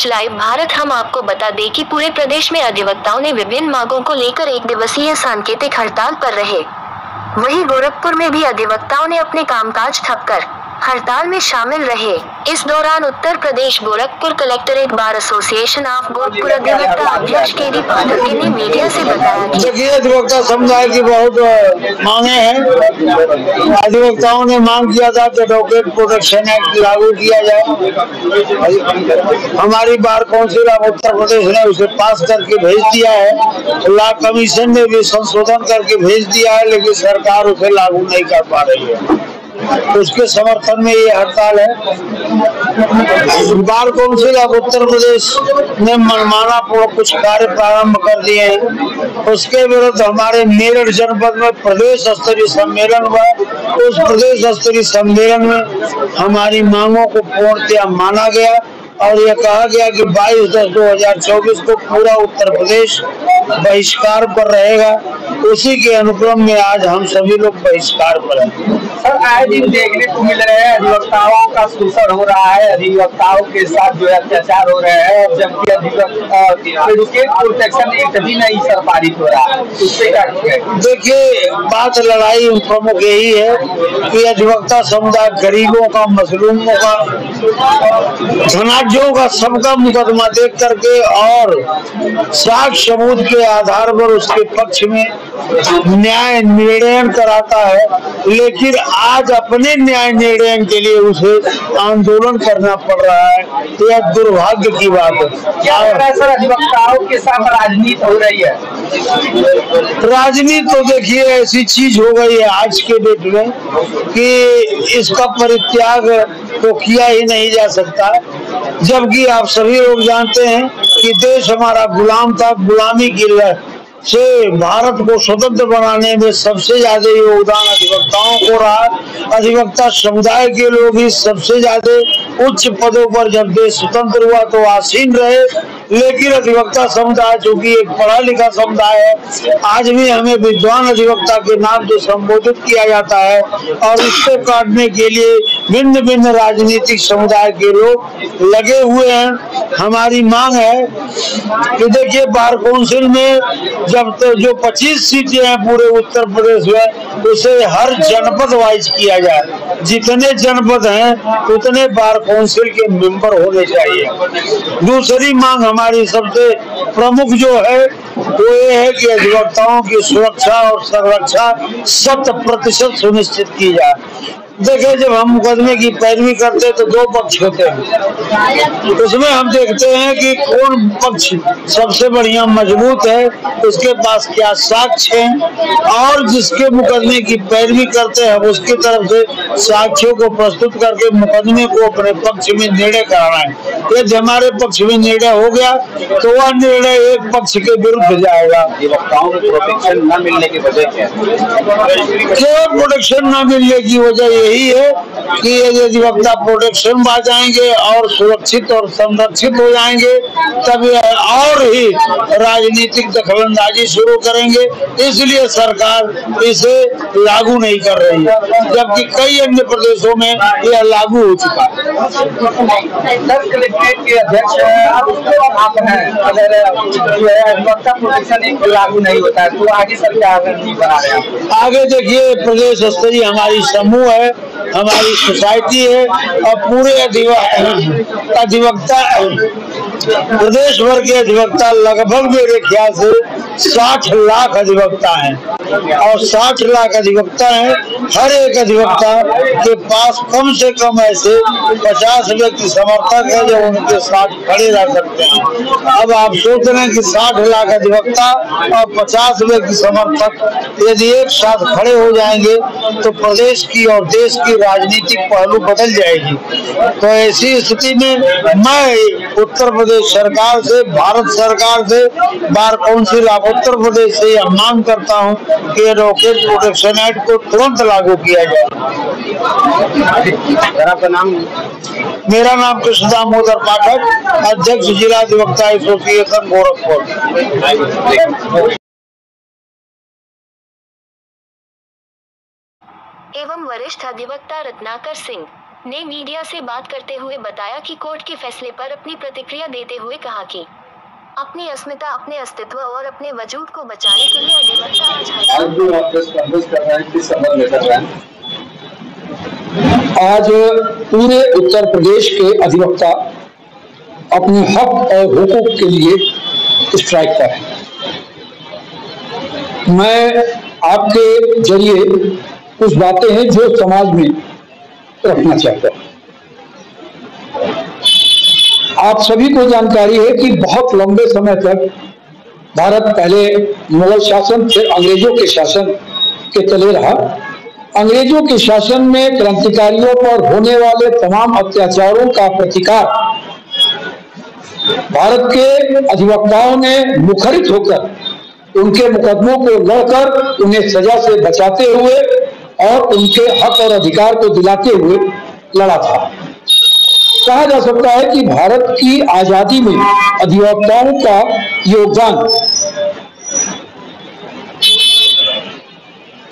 Live Bharat. हम आपको बता दें कि पूरे प्रदेश में अधिवक्ताओं ने विभिन्न मांगों को लेकर एक दिवसीय सांकेतिक हड़ताल पर रहे। वहीं गोरखपुर में भी अधिवक्ताओं ने अपने कामकाज ठप कर हड़ताल में शामिल रहे। इस दौरान Uttar Pradesh Gorakhpur collectorate bar association of Gorakhpur अधिवक्ता अध्यक्ष के.डी. पाठक ने मीडिया से बताया कि अधिवक्ता समुदाय की बहुत मांगे हैं। अधिवक्ताओं ने मांग किया था कि एडवोकेट प्रोटेक्शन एक्ट लागू किया जाए। हमारी bar council of Uttar Pradesh ने उसे पास करके भेज दिया है। लॉ कमीशन ने भी संशोधन करके भेज दिया है, लेकिन सरकार उसे लागू नहीं कर पा रही है। उसके समर्थन में ये हड़ताल है। Bar council of Uttar Pradesh ने मनमाना कुछ कार्य प्रारंभ कर दिए हैं। उसके विरुद्ध हमारे मेरठ जनपद में प्रदेश स्तरीय सम्मेलन हुआ। उस प्रदेश स्तरीय सम्मेलन में हमारी मांगों को पूर्णतया माना गया और यह कहा गया कि 22/10/2024 को पूरा उत्तर प्रदेश बहिष्कार पर रहेगा। उसी के अनुक्रम में आज हम सभी लोग बहिष्कार पर हैं। सर, आए दिन देखने को मिल रहे हैं अधिवक्ताओं का शोषण हो रहा है, अधिवक्ताओं के साथ जो है अत्याचार हो रहे हैं, जबकि एडवोकेट प्रोटेक्शन एक्ट भी नहीं सर पारित हो रहा है। उससे क्या देखिए, बात लड़ाई प्रमुख यही है कि अधिवक्ता समुदाय गरीबों का, मजलूमों का, धनाढ्यों का सबका मुकदमा देख करके और साक्ष्य सबूत के आधार पर उसके पक्ष में न्याय निर्णय कराता है, लेकिन आज अपने न्याय निर्णय के लिए उसे आंदोलन करना पड़ रहा है। यह दुर्भाग्य की बात है। क्या लग रहा है सर, अधिवक्ताओं के साथ राजनीति हो रही है? राजनीति तो देखिए ऐसी चीज हो गई है आज के डेट में कि इसका परित्याग तो किया ही नहीं जा सकता। जबकि आप सभी लोग जानते हैं कि देश हमारा गुलाम था। गुलामी की से भारत को स्वतंत्र बनाने में सबसे ज्यादा योगदान अधिवक्ताओं को रहा। अधिवक्ता समुदाय के लोग ही सबसे ज्यादा उच्च पदों पर जब देश स्वतंत्र हुआ तो आसीन रहे। लेकिन अधिवक्ता समुदाय चूंकि एक पढ़ा लिखा समुदाय है, आज भी हमें विद्वान अधिवक्ता के नाम से संबोधित किया जाता है और इसको काटने के लिए भिन्न भिन्न राजनीतिक समुदाय के लोग लगे हुए हैं। हमारी मांग है कि देखिए, बार काउंसिल में जब तो जो 25 सीटें हैं पूरे उत्तर प्रदेश में, उसे हर जनपद वाइज किया जाए। जितने जनपद हैं उतने बार काउंसिल के मेंबर होने चाहिए। दूसरी मांग हमारी सबसे प्रमुख जो है वो ये है कि अधिवक्ताओं की सुरक्षा और संरक्षा 100% सुनिश्चित की जाए। देखिए, जब हम मुकदमे की पैरवी करते तो दो पक्ष होते हैं। उसमें हम देखते हैं कि कौन पक्ष सबसे बढ़िया मजबूत है, उसके पास क्या साक्ष्य है, और जिसके मुकदमे की पैरवी करते हैं उसकी तरफ से साक्ष्यों को प्रस्तुत करके मुकदमे को अपने पक्ष में निर्णय कराना है। यदि हमारे पक्ष में निर्णय हो गया तो वह निर्णय एक पक्ष के विरुद्ध जाएगा। अधिवक्ताओं को प्रोटेक्शन न मिलने की वजह क्या है? प्रोटेक्शन न मिलने की वजह यही है कि यदि अधिवक्ता प्रोटेक्शन पा जाएंगे और सुरक्षित और संरक्षित हो जाएंगे तब और ही राजनीतिक दखलंदाजी शुरू करेंगे। इसलिए सरकार इसे लागू नहीं कर रही है, जबकि कई अन्य प्रदेशों में यह लागू हो चुका है। कलेक्ट्रेट के अध्यक्ष आप हैं, अगर जो है अधिवक्ता प्रोटेक्शन लागू नहीं होता है तो आगे सर क्या बना रहे हैं? आगे देखिए, प्रदेश स्तरीय हमारी समूह है, हमारी सोसाइटी है और पूरे अधिवक्ता प्रदेश भर के अधिवक्ता लगभग मेरे ख्याल से 60 लाख अधिवक्ता हैं और 60 लाख अधिवक्ता हैं। हर एक अधिवक्ता के पास कम से कम ऐसे 50 व्यक्ति समर्थक है जो उनके साथ खड़े रह सकते हैं। अब आप सोच रहे हैं कि 60 लाख अधिवक्ता और 50 व्यक्ति समर्थक यदि एक साथ खड़े हो जाएंगे तो प्रदेश की और देश की राजनीतिक पहलू बदल जाएगी। तो ऐसी स्थिति में मैं उत्तर प्रदेश सरकार से, भारत सरकार से, bar council of Uttar Pradesh से यह मांग करता हूं कि एडवोकेट प्रोटेक्शन एक्ट को तुरंत लागू किया जाए। मेरा नाम कृष्ण दामोदर पाठक, अध्यक्ष जिला अधिवक्ता एसोसिएशन गोरखपुर एवं वरिष्ठ अधिवक्ता रत्नाकर सिंह। ने मीडिया से बात करते हुए बताया कि कोर्ट के फैसले पर अपनी प्रतिक्रिया देते हुए कहा कि अपनी अस्मिता, अपने अस्तित्व और अपने वजूद को बचाने के लिए अधिवक्ता आज पूरे उत्तर प्रदेश के अधिवक्ता अपने हक और हुकूक के लिए स्ट्राइक पर हैं। मैं आपके जरिए कुछ बातें हैं जो समाज में रखना चाहता हूं। आप सभी को जानकारी है कि बहुत लंबे समय तक भारत पहले मुगल शासन, फिर अंग्रेजों के शासन के तले रहा। अंग्रेजों के शासन में क्रांतिकारियों पर होने वाले तमाम अत्याचारों का प्रतिकार भारत के अधिवक्ताओं ने मुखरित होकर उनके मुकदमों को लड़कर उन्हें सजा से बचाते हुए और उनके हक और अधिकार को दिलाते हुए लड़ा था। कहा जा सकता है कि भारत की आजादी में अधिवक्ताओं का योगदान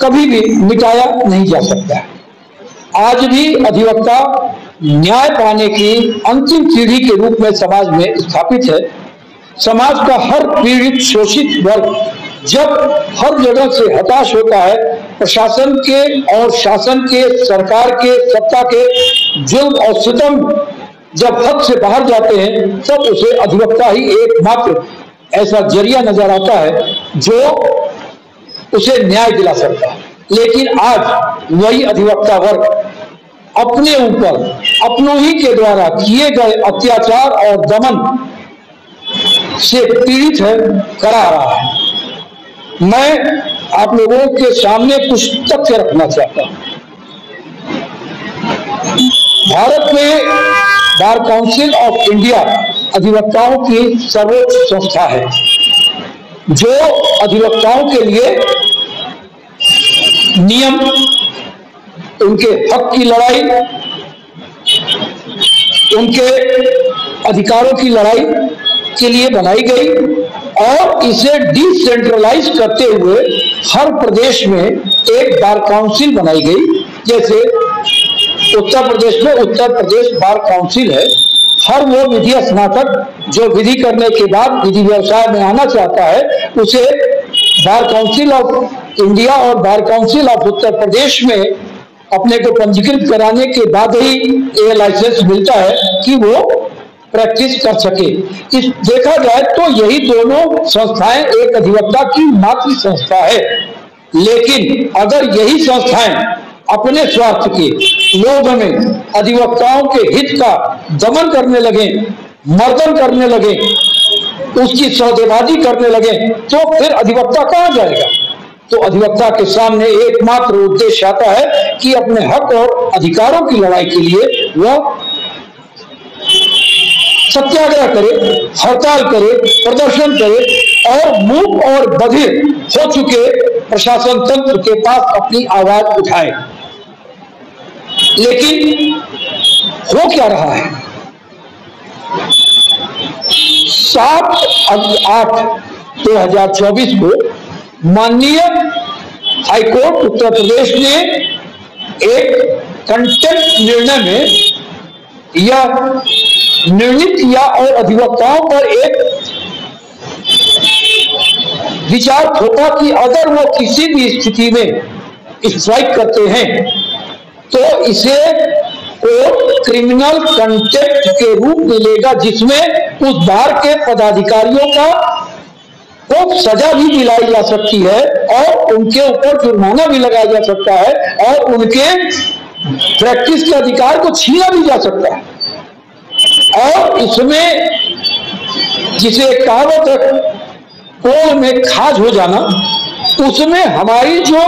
कभी भी मिटाया नहीं जा सकता। आज भी अधिवक्ता न्याय पाने की अंतिम सीढ़ी के रूप में समाज में स्थापित है। समाज का हर पीड़ित, शोषित वर्ग जब हर जगह से हताश होता है, प्रशासन के और शासन के, सरकार के, सत्ता के जुल्म और सितम जब हद से बाहर जाते हैं, तब उसे अधिवक्ता ही एकमात्र ऐसा जरिया नजर आता है जो उसे न्याय दिला सकता है। लेकिन आज वही अधिवक्ता वर्ग अपने ऊपर अपनों ही के द्वारा किए गए अत्याचार और दमन से पीड़ित है, करा रहा है। मैं आप लोगों के सामने कुछ तथ्य रखना चाहता हूं। भारत में बार काउंसिल ऑफ इंडिया अधिवक्ताओं की सर्वोच्च संस्था है जो अधिवक्ताओं के लिए नियम, उनके हक की लड़ाई, उनके अधिकारों की लड़ाई के लिए बनाई गई और इसे डिसेंट्रलाइज करते हुए हर प्रदेश में एक बार काउंसिल बनाई गई। जैसे उत्तर प्रदेश में उत्तर प्रदेश बार काउंसिल है। हर वो विधि स्नातक जो विधि करने के बाद विधि व्यवसाय में आना चाहता है, उसे बार काउंसिल ऑफ इंडिया और bar council of Uttar Pradesh में अपने को पंजीकृत कराने के बाद ही ये लाइसेंस मिलता है कि वो प्रैक्टिस कर सके। इस देखा जाए तो यही दोनों संस्थाएं एक अधिवक्ता की मातृ संस्था है। लेकिन अगर यही संस्थाएं अपने स्वार्थ के लोभ में अधिवक्ताओं के हित का दमन करने लगे, मर्दन करने लगे, उसकी सौदेबाजी करने लगे, तो फिर अधिवक्ता कहां जाएगा? तो अधिवक्ता के सामने एकमात्र उद्देश्य आता है कि अपने हक और अधिकारों की लड़ाई के लिए वह सत्याग्रह करे, हड़ताल करे, प्रदर्शन करे और मूक और बधिर हो चुके प्रशासन तंत्र के पास अपनी आवाज उठाए। लेकिन हो क्या रहा है? 7/8/2024 को माननीय हाईकोर्ट उत्तर प्रदेश ने एक कंटेम्प्ट निर्णय में यह निर्णित किया और अधिवक्ताओं पर एक विचार थोपा कि अगर वो किसी भी स्थिति में स्ट्राइक करते हैं तो इसे कोर्ट क्रिमिनल कंटेम्प्ट के रूप में लेगा, जिसमें उस बार के पदाधिकारियों का को सजा भी दिलाई जा सकती है और उनके ऊपर जुर्माना भी लगाया जा सकता है और उनके प्रैक्टिस के अधिकार को छीना भी जा सकता है। और इसमें जिसे कहावत है कोल में खाज हो जाना, उसमें हमारी जो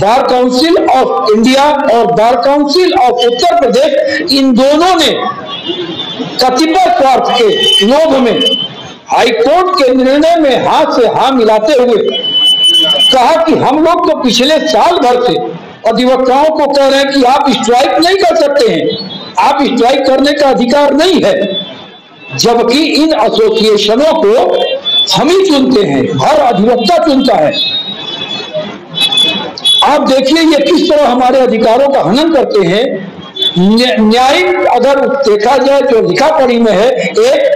बार काउंसिल ऑफ इंडिया और bar council of Uttar Pradesh, इन दोनों ने कतिपय स्वार्थ के लोभ में हाईकोर्ट के निर्णय में हाथ से हाथ मिलाते हुए कहा कि हम लोग तो पिछले साल भर से अधिवक्ताओं को कह रहे हैं कि आप स्ट्राइक नहीं कर सकते हैं, आप स्ट्राइक करने का अधिकार नहीं है, जबकि इन एसोसिएशनों को हम ही चुनते हैं, हर अधिवक्ता चुनता है। आप देखिए ये किस तरह हमारे अधिकारों का हनन करते हैं। न्यायिक अगर देखा जाए जो लिखा पढ़ी में है, एक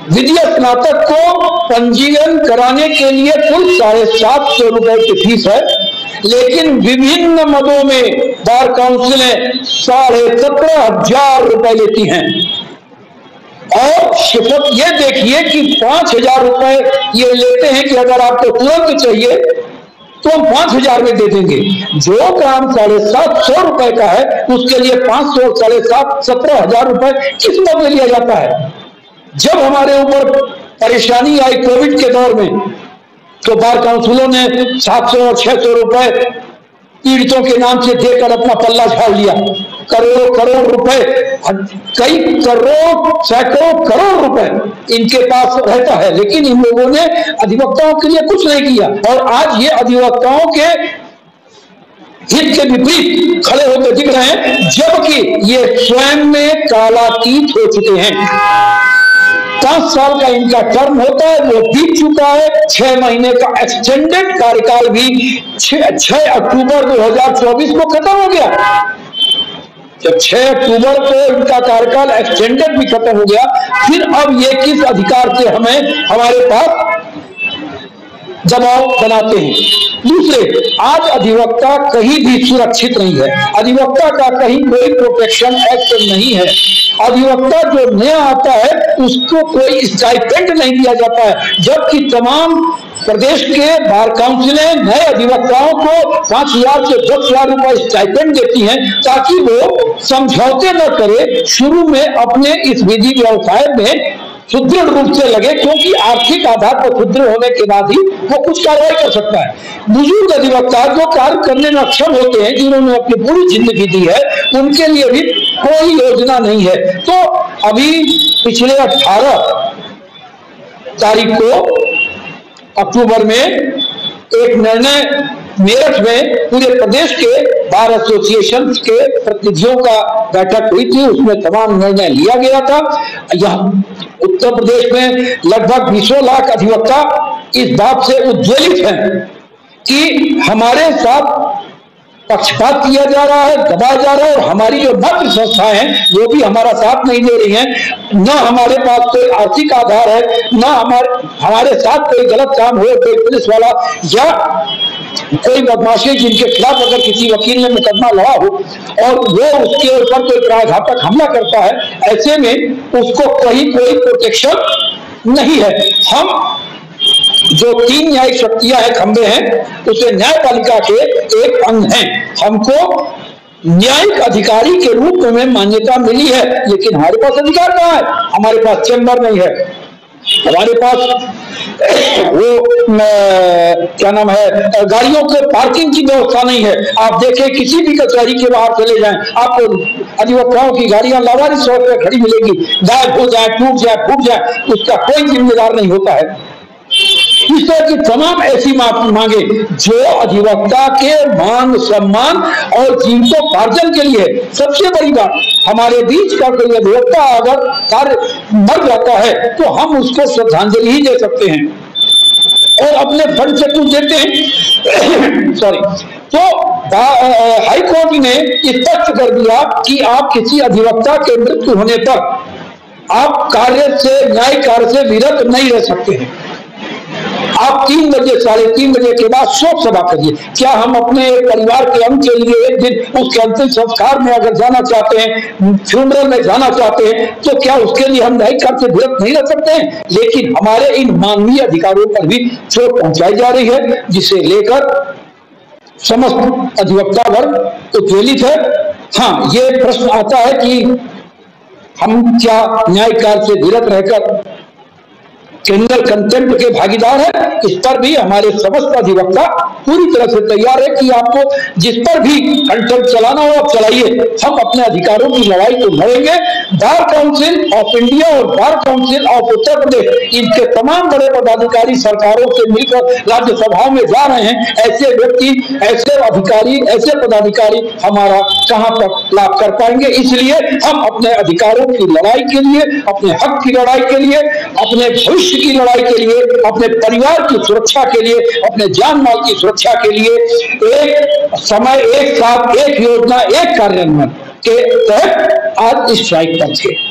विधि स्नातक को पंजीयन कराने के लिए कुल 750 रुपए की फीस है, लेकिन विभिन्न मदों में बार काउंसिलें 17,500 रुपए लेती हैं। और शिफत ये देखिए कि 5,000 रुपए ये लेते हैं कि अगर आपको तुरंत चाहिए तो हम 5,000 में दे देंगे। जो काम 750 रुपए का है उसके लिए 500, 7,500, 17,000 रुपए किस मद में लिया जाता है। जब हमारे ऊपर परेशानी आई कोविड के दौर में, तो बार काउंसिलों ने 700 और 600 रुपए पीड़ितों के नाम से देकर अपना पल्ला झाड़ लिया। करोड़ रुपए, कई करोड़, सैकड़ों करोड़ रुपए इनके पास रहता है, लेकिन इन लोगों ने अधिवक्ताओं के लिए कुछ नहीं किया। और आज ये अधिवक्ताओं के हित के विपरीत खड़े होकर दिख रहे हैं, जबकि ये स्वयं में कालातीत हो चुके हैं। 5 साल का इनका टर्म होता है, वो बीत चुका है। 6 महीने का एक्सटेंडेड कार्यकाल भी 6 अक्टूबर 2024 को खत्म हो गया। जब 6 अक्टूबर को इनका कार्यकाल एक्सटेंडेड भी खत्म हो गया, फिर अब ये किस अधिकार से हमारे पास दबाव बनाते हैं। दूसरे, आज अधिवक्ता कहीं भी सुरक्षित नहीं है। अधिवक्ता का कहीं कोई प्रोटेक्शन एक्ट नहीं है। अधिवक्ता जो नया आता है उसको कोई स्टाइपेंड नहीं दिया जाता है, जबकि तमाम प्रदेश के बार काउंसिलें नए अधिवक्ताओं को 5,000 से 10,000 रुपए स्टाइपेंड देती हैं, ताकि वो समझौते न करे, शुरू में अपने इस विधि व्यवसाय में सुदृढ़ रूप से लगे, क्योंकि आर्थिक आधार पर सुदृढ़ होने के बाद ही वो कुछ कार्रवाई कर सकता है। बुजुर्ग अधिवक्ता जो कार्य करने में अक्षम होते हैं, जिन्होंने अपनी पूरी जिंदगी दी है, उनके लिए भी कोई योजना नहीं है। तो अभी पिछले 18 तारीख को अक्टूबर में एक निर्णय मेरठ में पूरे प्रदेश के बार एसोसिएशन के प्रतिनिधियों का बैठक हुई थी, उसमें तमाम निर्णय लिया गया था। यहाँ उत्तर प्रदेश में लगभग 20 लाख अधिवक्ता इस बात से उद्वेलित हैं कि हमारे साथ पक्षपात किया जा रहा है, दबाया जा रहा है, और हमारी जो मातृ संस्थाएं हैं वो भी हमारा साथ नहीं दे रही हैं। न हमारे पास कोई आर्थिक आधार है, न हमारे साथ कोई गलत काम हो, कोई पुलिस वाला या कोई बदमाशी जिनके खिलाफ अगर किसी वकील ने मुकदमा लड़ा हो और वो उसके ऊपर कोई प्राणघातक हमला करता है, ऐसे में उसको कहीं कोई प्रोटेक्शन नहीं है। हम जो 3 न्यायिक शक्तियां हैं, खंबे हैं, उसे न्यायपालिका के एक अंग हैं। हमको न्यायिक अधिकारी के रूप में मान्यता मिली है, लेकिन हमारे पास अधिकार कहाँ है? हमारे पास चेंबर नहीं है, हमारे पास वो क्या नाम है, गाड़ियों के पार्किंग की व्यवस्था नहीं है। आप देखें किसी भी कचहरी के बाहर चले जाएं, आपको अधिवक्ताओं की गाड़ियां लावारिस तौर पर खड़ी मिलेगी। गायब हो जाए, टूट जाए, फूट जाए, उसका कोई जिम्मेदार नहीं होता है। इस तरह की तमाम ऐसी मांगे जो अधिवक्ता के मान सम्मान और जीविकोपार्जन के लिए सबसे बड़ी बात। हमारे बीच का कोई अधिवक्ता अगर कार्य मर जाता है तो हम उसको श्रद्धांजलि ही दे सकते हैं और अपने फंड से कुछ देते हैं। सॉरी। तो हाई कोर्ट ने स्पष्ट कर दिया कि आप किसी अधिवक्ता के मृत्यु होने पर आप कार्य से, न्यायिक कार्य से विरत नहीं रह सकते हैं। आप 3 बजे, 3:30 बजे के बाद शोक सभा करिए। क्या हम अपने परिवार के अंग के लिए एक दिन उसके अंतिम संस्कार में अगर जाना चाहते हैं, फ्यूनरल में जाना चाहते हैं, तो क्या उसके लिए हम न्यायिक कार्य से विरत नहीं रह सकते हैं? लेकिन हमारे इन मानवीय अधिकारों पर भी चोट पहुंचाई जा रही है, जिसे लेकर समस्त अधिवक्ता वर्ग उद्वेलित है। हाँ, ये प्रश्न आता है कि हम क्या न्यायिक कार्य से विरत रहकर क्रिमिनल कंटेम्प्ट के भागीदार है? इस पर भी हमारे समस्त अधिवक्ता पूरी तरह से तैयार है कि आपको जिस पर भी कंटेम्प्ट चलाना हो आप चलाइए, हम अपने अधिकारों की लड़ाई को लड़ेंगे। बार काउंसिल ऑफ इंडिया और bar council of Uttar Pradesh, इनके तमाम बड़े पदाधिकारी सरकारों से मिलकर राज्यसभाओं में जा रहे हैं। ऐसे व्यक्ति, ऐसे अधिकारी, ऐसे पदाधिकारी हमारा कहां तक लाभ कर पाएंगे? इसलिए हम अपने अधिकारों की लड़ाई के लिए, अपने हक की लड़ाई के लिए, अपने भविष्य की लड़ाई के लिए, अपने परिवार की सुरक्षा के लिए, अपने जान माल की सुरक्षा सुरक्षा के लिए एक समय, एक साथ, एक योजना, एक कार्यान्वयन के तहत आज स्ट्राइक पर थे।